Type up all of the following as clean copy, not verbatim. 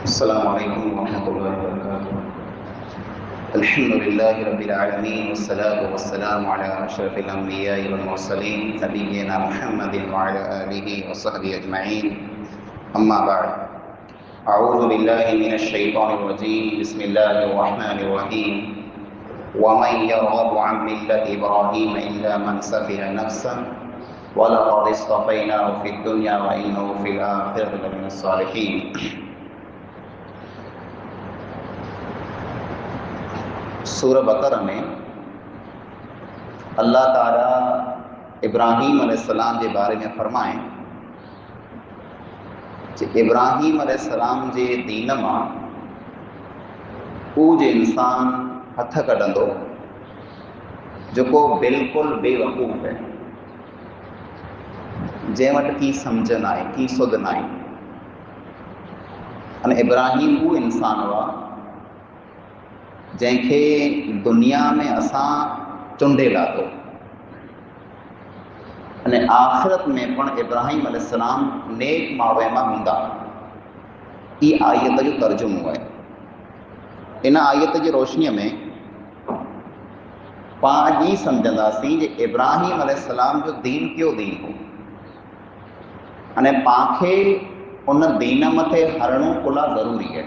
अस्सलामु अलैकुम वरहमतुल्लाहि वबरकातुहू। अल्हम्दुलिल्लाहि रब्बिल आलमीन वस्सलातु वस्सलामु अला अशरफिल अंबियाइ वल मुरसलीन नबिय्यिना मुहम्मदिन व अला आलिहि व सहबिहि अजमईन। अम्मा बाद। अऊज़ु बिल्लाहि मिनश शैतानिर रजीम। बिस्मिल्लाहिर रहमानिर रहीम। वमन यरग़बु अन मिल्लति इब्राहीम इल्ला मन सफ़िह नफ़्सहु वलक़द इस्तफ़ैनाहु फ़िद दुनिया व इन्नहु फ़िल आख़िरति लमिनस सालिहीन। सूरह बकरा में अल्लाह ताला इब्राहीम अलैहिस्सलाम के बारे में फरमाएं कि इब्राहीम अलैहिस्सलाम के दीन मां उहो जे इंसान हथ कढंदो जेको बिल्कुल बेवकूफ़ है, जंहिं वटि की सम्झ न आहे, की सुध न आहे। अने इब्राहीम उहो इंसान हुआ जंहिंखे दुनिया में असां चूंडे लाथो अने आख़िरत में पण इब्राहीम अलैहिस्सलाम नेक माण्हुनि मां हूंदा। ई आयत जो तर्जुमो आहे। इन आयत जी रोशनीअ में पाण ई सम्झंदासीं जे इब्राहीम अलैहिस्सलाम जो दीन कहिड़ो दीन हो अने पाणखे उन दीन मथे हलणो कुला ज़रूरी आहे।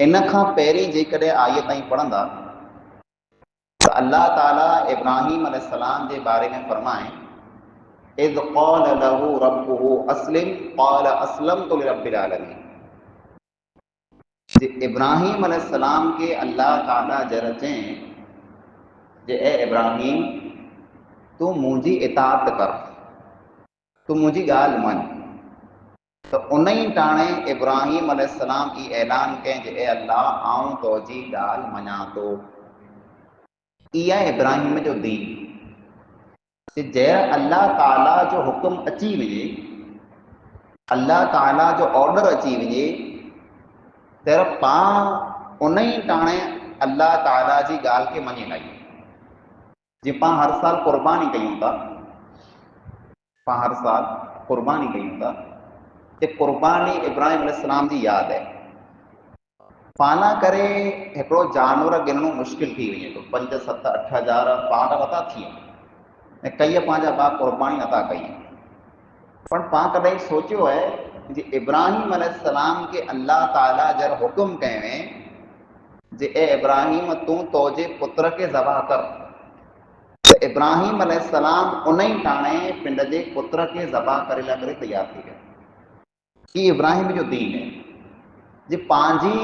इन खां पहिरीं जेकॾहिं आयत ताईं पढ़ंदा तो अल्लाह ताला इब्राहीम अलैहिस्सलाम के बारे में फरमाएं इज़ क़ाल लहू रब्बुहु अस्लिम क़ाल अस्लमतु लिरब्बिल आलमीन। जे इब्राहीम अलैहिस्सलाम के अल्लाह ताला जर चएं जे ए इब्राहीम तू मुंहिंजी इताअत कर, तू मुंहिंजी ॻाल्हि मञ। तो उन ई टाणे इब्राहीम अलैहिस्सलाम ई ऐलान करें जे ए अल्लाह आऊं तुंहिंजी ॻाल्हि मञां थो। इहा इब्राहीम जो दीन जंहिं अल्लाह ताला जो हुकुम अची वञे, अल्लाह ताला जो ऑर्डर अची वञे त पाण उन ई टाणे अल्लाह ताला जी ॻाल्हि खे मञी लायूं। जीअं पाण हर साल क़ुर्बानी कयूं था, पाण हर साल क़ुर्बानी कयूं था, कि क़ुर्बानी इब्राहीम अलैहिस्सलाम जी यादि आहे। पाना करे हिकिड़ो जानवर गिनणो मुश्किल थी वञे थो, 5, 7, 8 हज़ार पाण नथा थियनि ऐं कई पंहिंजा ॿार क़ुर्बानी नथा कयूं। पर पाण कॾहिं सोचियो आहे जे इब्राहीम अलैहिस्सलाम के अल्लाह ताला जर हुकुम कयो जे ए इब्राहीम तूं तुंहिंजे पुत्र के ज़बह कर, तो इब्राहीम अलैहिस्सलाम उन ई टाणे पिंड जे पुत्र के ज़बह करे लाइ करे तैयार थी विया। ये इब्राहीम जो दीन है जे पंहिंजी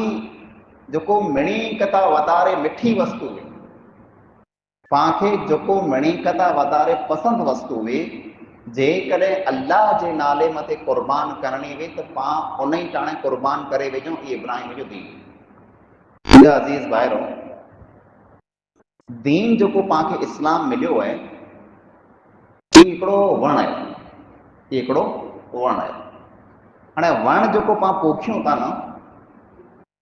जेको मिणी कथा वधारे मिठी वस्तु हुई, पाणखे जेको मिणी कथा वधारे पसंदि वस्तु हुई, जेकॾहिं अल्लाह जे नाले मथे क़ुर्बान करणी हुई तो पाण उन ई टाणे क़ुर्बान करे वेझो। ये इब्राहीम जो दीन। मुंहिंजा अज़ीज़ भाइरो, दीन जेको पाणखे इस्लाम मिलियो आहे ये हिकिड़ो वण आहे, ये हिकिड़ो वण आहे। हाणे वण जेको पाण पोखियूं था न,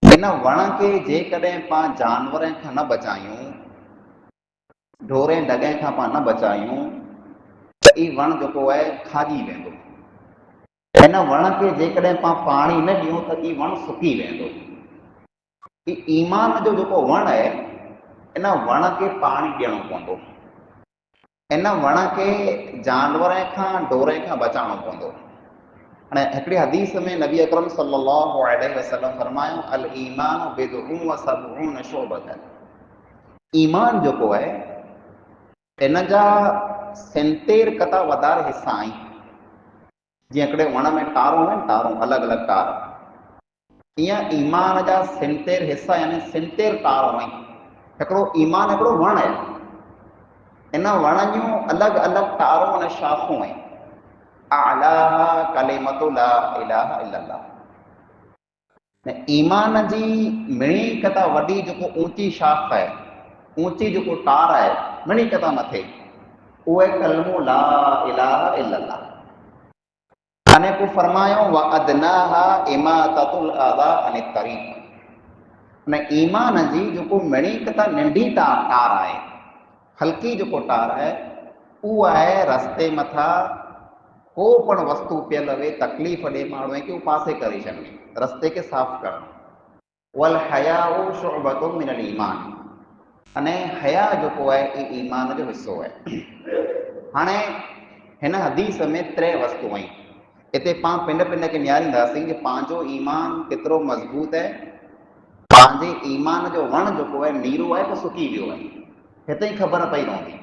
इन वण के जेकॾहिं पाण जानवरनि खां न बचायूं, ढोरे डगे खां पाण न बचायूं त ई वण जेको आहे खाॼी वेंदो। इन वण के जेकॾहिं पाण पाणी न ॾियूं त ई वण सुकी वेंदो। ई ईमान जो जेको वण आहे, इन वण के पाणी ॾियणो पवंदो, इन वण के जानवरनि खां ढोरे खां बचाइणो पवंदो। हाणे हिकिड़ी हदीस में नबी अकरम सल्लल्लाहु अलैहि वसल्लम फरमायो अल ईमान बिदउन व सबऊन शुअबतन। ईमान जेको आहे इन जा 77 कथा वधारे हिस्सा आहिनि। जीअं हिकिड़े वण में टारूं आहिनि, टारूं अलॻि अलॻि टार, ईअं ईमान जा 77 हिस्सा यानी 77 टारूं आहिनि। हिकिड़ो ईमान हिकिड़ो वण आहे, इन वण जूं अलॻि अलॻि टारूं ऐं शाखूं आहिनि। आलाहा कलिमतु ला इलाहा इल्लल्लाह। ईमान जी मिणी कथा वॾी जेको ऊंची शाख आहे, ऊंची जेको टार आहे मिणी कथा मथे, उहे कलमो ला इलाहा इल्लल्लाह। अने को फरमायो व अदनाहा इमाततुल अज़ा अनित तरीक़। ने ईमान जी जेको मिणी कथा नंढी टार आहे, हल्की जेको टार आहे, उहो आहे रस्ते मथां को पण वस्तु पियल वे तकलीफ़ ॾे माण्हूअ खे पासे करे छॾे, रस्ते खे साफ़ करणु। वल हयाउ शुअबतुम मिनल ईमान, अने हया जेको आहे ई ईमान जो हिसो आहे। हाणे हिन हदीस में 3 वस्तू आहिनि। हिते पाण पिंड पिंड खे निहारींदासीं कि पंहिंजो ईमान केतिरो मज़बूत आहे, पंहिंजे ईमान जो वण जेको आहे नीरो आहे त सुकी वियो आहे, हिते ई ख़बर पई रहंदी।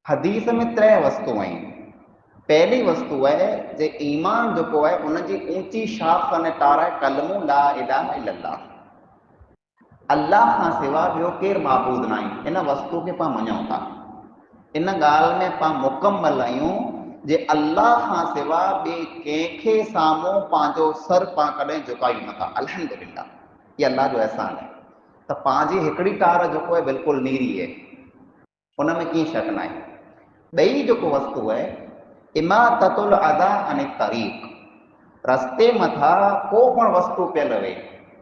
हदीस में 3 वस्तू आहिनि। पहली वस्तु है जे ईमान जेको आहे उनजी ऊंची शाख अने तार आहे कलमो ला इलाहा इल्लल्लाह, अल्लाह खां सिवा ॿियो केरु माबूद न आहे। इन वस्तु खे पाण मञूं था, इन ॻाल्हि में पाण मुकमल आहियूं जे अल्लाह खां सिवा ॿिए कंहिंखे साम्हूं पंहिंजो सर पाण कॾहिं झुकायूं नथा। अल्हम्दुलिल्लाह, इहा अल्लाह जो अहसान आहे त पंहिंजी हिकिड़ी तार जेको आहे बिल्कुलु नीरी आहे, उन में कीअं शक न आहे। ॿई जेको वस्तु आहे इमाततुल अदा अने तरीक़, रस्ते मथा को पण वस्तु पियल वे,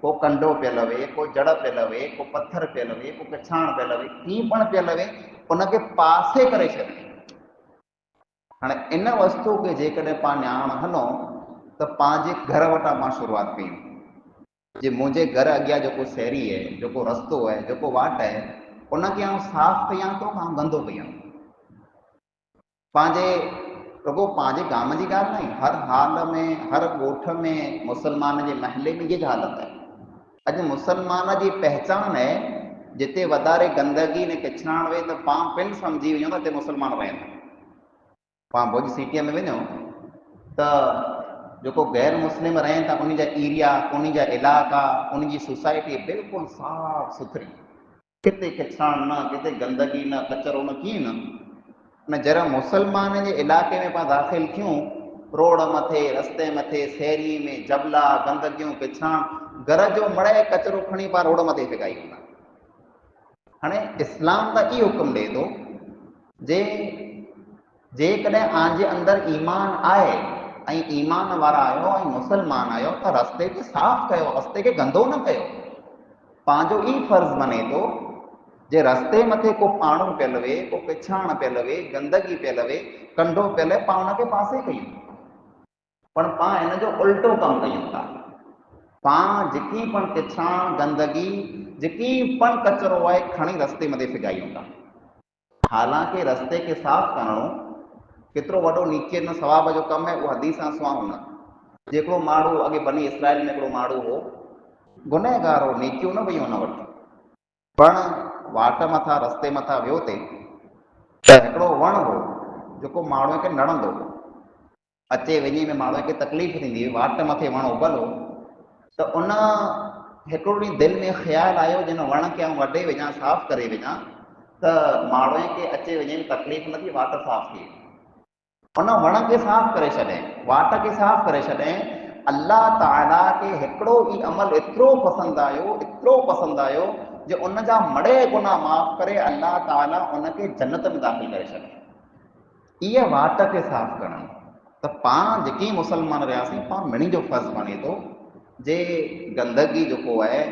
को कंडो पियल वे, को जड़ पियल वे, को पत्थर पियल वे, को पिछाण पियल वे, कीअं पण पियल वे, उनखे पासे करे छॾे। हाणे इन वस्तु खे जेकॾहिं पाण ॼाण हलूं त पंहिंजे घर वटां पाण शुरूआत कयूं। जे मुंहिंजे घर अॻियां जेको शहरी आहे, जेको रस्तो आहे, जेको वाट आहे, उनखे आउं साफ़ कयां थो, आउं गंदो कयां। पंहिंजे रुगो पंहिंजे गाम जी ॻाल्हि न आहे, हर हाल में, हर ॻोठ में, मुस्लमान जे महले में इहा हालत आहे। अॼु मुस्लमान जी पहचान आहे जिते वधारे गंदगी ने किचराण वे त पाण पिण सम्झी वञो त हिते मुस्लमान रहनि। पाण भुज सिटीअ में वञो त जेको गैर मुस्लिम रहनि था उन जा एरिया, उन जा इलाइक़ा, उन जी सोसाइटी बिल्कुलु साफ़ सुथरी, किथे किचराण न, किथे गंदगी न, कचरो न, कीअं न। न जरा मुसलमान जे इलाइक़े में पाण दाख़िल थियूं, रोड मथे, रस्ते मथे, शहरी में जबला, गंदगियूं, पिछाण, घर जो मड़े कचरो खणी पाण रोड मथे फिकायूं था। हाणे इस्लाम त ई हुकुम ॾे थो जे जेकॾहिं आंजे अंदरि ईमान आहे ऐं ईमान वारा आहियो ऐं मुसलमान आहियो त रस्ते खे साफ़ कयो, रस्ते खे गंदो न कयो। पंहिंजो ई फर्ज़ बने थो जे रस्ते मथे को पाणो पियल वे, को पिछाण पियल वे, गंदगी पियल वे, कंडो पियल वे, पाण उनखे पासे कयूं। पर पाण हिन जो उल्टो कमु कयूं था। पाण जेकी पण पिछाण, गंदगी, जेकी पण कचरो आहे खणी रस्ते मथे फिगायूं था। हालांकि रस्ते खे साफ़ करणो केतिरो वॾो नीचे न सवाब जो कमु आहे, उहो हदीस सां सुवाऊं न। जेको माण्हू अॻे बनी इसराइल में हिकिड़ो माण्हू हो, गुनहगार हो, नेकियूं न वयूं हुन वटि, पण वाट मथां, रस्ते मथां वियो ते त हिकिड़ो वण हो जेको माण्हूअ खे नड़ंदो हो। अचे वञे में माण्हूअ खे तकलीफ़ थींदी हुई, वाट मथे वण उगल हो त उन हिकिड़ो ॾींहुं दिलि में ख़्यालु आयो जिन वण खे आउं वढे वञा, साफ़ करे वञा त माण्हूअ खे अचे वञे में तकलीफ़ न थी, वाट साफ़ थी। उन वण खे साफ़ करे छॾे, वाट खे साफ़ करे छॾे। अल्लाह ताला खे हिकिड़ो ई अमल एतिरो पसंदि आयो, एतिरो पसंदि आयो जो उन जा मड़े गुनाह माफ़ करे अल्लाह ताला उनखे जन्नत में दाख़िल करे छॾे। इहा वाट खे साफ़ करणु त पाण जेकी मुसलमान रहियासीं, पाण मिणी जो फर्ज़ बणे थो जे गंदगी जेको आहे,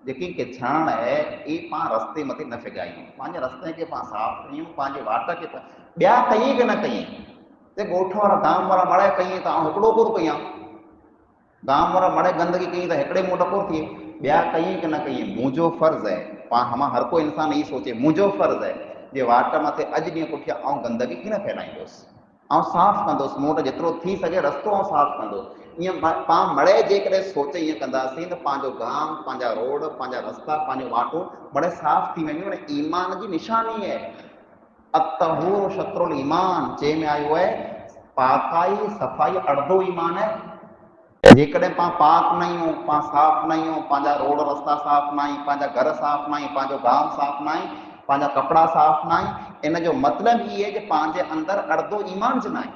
जेकी किचराण आहे, ई पाण रस्ते मथे न फिगायूं, पंहिंजे रस्ते खे पाण साफ़ कयूं, पंहिंजे वाट खे ॿिया कई की न कई। ते ॻोठ वारा, गांव वारा मड़े कई त आउं हिकिड़ो कोन कयां, गांव वारा मड़े गंदगी कई त हिकिड़े मूं टको थिए, ॿिया कई की न कई। मुंहिंजो फर्ज़ आहे, पाण मां हर कोई इंसान ई सोचे मुंहिंजो फर्ज़ आहे जे वाट मथे अॼु ॾींहुं पुठियां आउं गंदगी कीअं फैलाईंदुसि, आउं साफ़ कंदुसि, मूं वटि जेतिरो थी सघे रस्तो आउं साफ़ कंदुसि। ईअं पाण मड़े जेकॾहिं सोचे ईअं कंदासीं त पंहिंजो गांव, पंहिंजा रोड, पंहिंजा रस्ता, पंहिंजूं वाटूं मड़े साफ़ थी वेंदियूं। ईमान जी निशानी आहे, अतहूर शत्रुल ईमान चए में आयो आहे, पाकाई सफ़ाई अर्धो ईमान आहे। जेकॾहिं पाण पाक न आहियूं, पाण साफ़ न आहियूं, पंहिंजा रोड रस्ता साफ़ न आहिनि, पंहिंजा घर साफ़ न आहिनि, पंहिंजो गांव साफ़ न आहे, पंहिंजा कपिड़ा साफ़ न आहिनि, इन जो मतिलबु इहे कि पंहिंजे अंदरि अर्धो ईमान ज न आहे,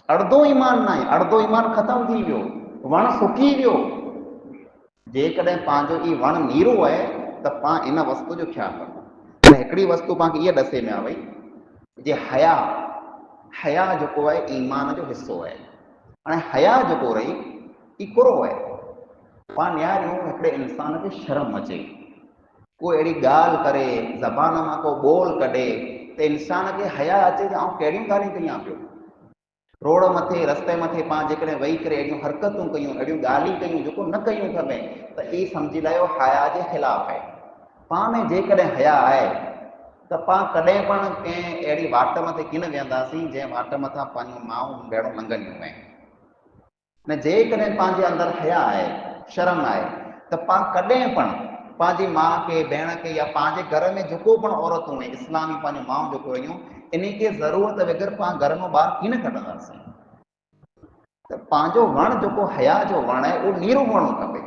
अर्धो ईमान न आहे, अर्धो ईमान ख़तमु थी वियो, वण सुकी वियो। जेकॾहिं पंहिंजो ई वण नीरो आहे त पाण इन वस्तु जो ख़्यालु रखो। हिकिड़ी वस्तु पाण खे इहा ॾसे में आ वई जे हया, हया जेको आहे ईमान जो हिसो आहे। हाणे हया जेको रही ई कुरो आहे। पाण निहारियूं हिकिड़े इंसान खे शर्म अचे, कोई अहिड़ी ॻाल्हि करे, ज़बान मां को ॿोल कढे त इंसान खे हया अचे त आउं कहिड़ियूं ॻाल्हियूं कयां पियो। रोड मथे रस्ते मथे पाण जेकॾहिं वेही करे अहिड़ियूं हरकतूं कयूं, अहिड़ियूं ॻाल्हियूं कयूं जेको न कयूं खपे, त ई सम्झी लाहियो हया जे ख़िलाफ़ु आहे। पाण में जेकॾहिं हया आहे त पाण कॾहिं पण कंहिं अहिड़ी वाट मथे किन वेहंदासीं जंहिं वाट मथां पंहिंजूं माऊं भेणूं लंघंदियूं आहिनि। न जेकॾहिं पंहिंजे अंदरि हया आहे, शर्म आहे, त पाण कॾहिं पण पंहिंजी माउ खे, भेण खे या पंहिंजे घर में जेको पण औरतूं आहिनि, इस्लामी पंहिंजूं माऊं जेको आहियूं, इन खे ज़रूरत बग़ैर पाण घर मां ॿाहिरि कीन कढंदासीं। त पंहिंजो वणु जेको हया जो वणु आहे उहो नीरो हुअणो खपे।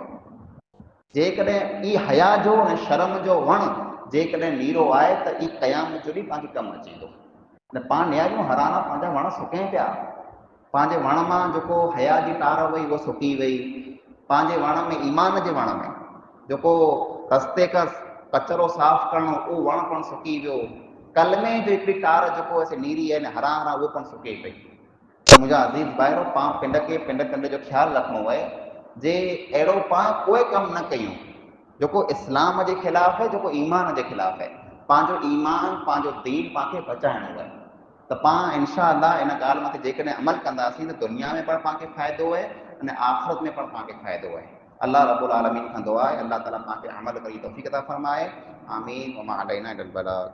जेकॾहिं ई हया जो ऐं शर्म जो वणु जेकॾहिं नीरो आहे त ई क़यामत जो ॾींहुं तव्हांखे कमु अची वेंदो। न पाण नियारियूं हराना पंहिंजा वण सुकनि पिया, पंहिंजे वण मां जेको हया जी तार वई उहा सुकी वई, पंहिंजे वण में ईमान जे वण में जेको रस्ते खां कचिरो साफ़ करणो उहो वण पण सुकी वियो, कलमे जो हिकिड़ी तार जेको आहे नीरी आहे न हरा हरा उहो पण सुके पई। त मुंहिंजा अज़ीज़ भाइरो, पाण पिंड खे पिंड जो ख़्यालु रखिणो आहे जे अहिड़ो पाण कोई कमु न कयूं जेको इस्लाम जे ख़िलाफ़ु आहे, जेको ईमान जे ख़िलाफ़ु आहे। पंहिंजो ईमान, पंहिंजो दीन पाण खे बचाइणो आहे। त पाण इनशा अल्लाह इन ॻाल्हि मथे जेकॾहिं अमल कंदासीं त दुनिया में पण पाण खे फ़ाइदो आहे अने आख़िरत में पण पाण खे फ़ाइदो आहे। अल्लाह रब्बुल आलमीन खां दुआ आहे अल्लाह ताला पाण खे अमल करी तौफ़ीक़ अता फ़रमाए। आमीन व मा अलैना इल्लल बलाग।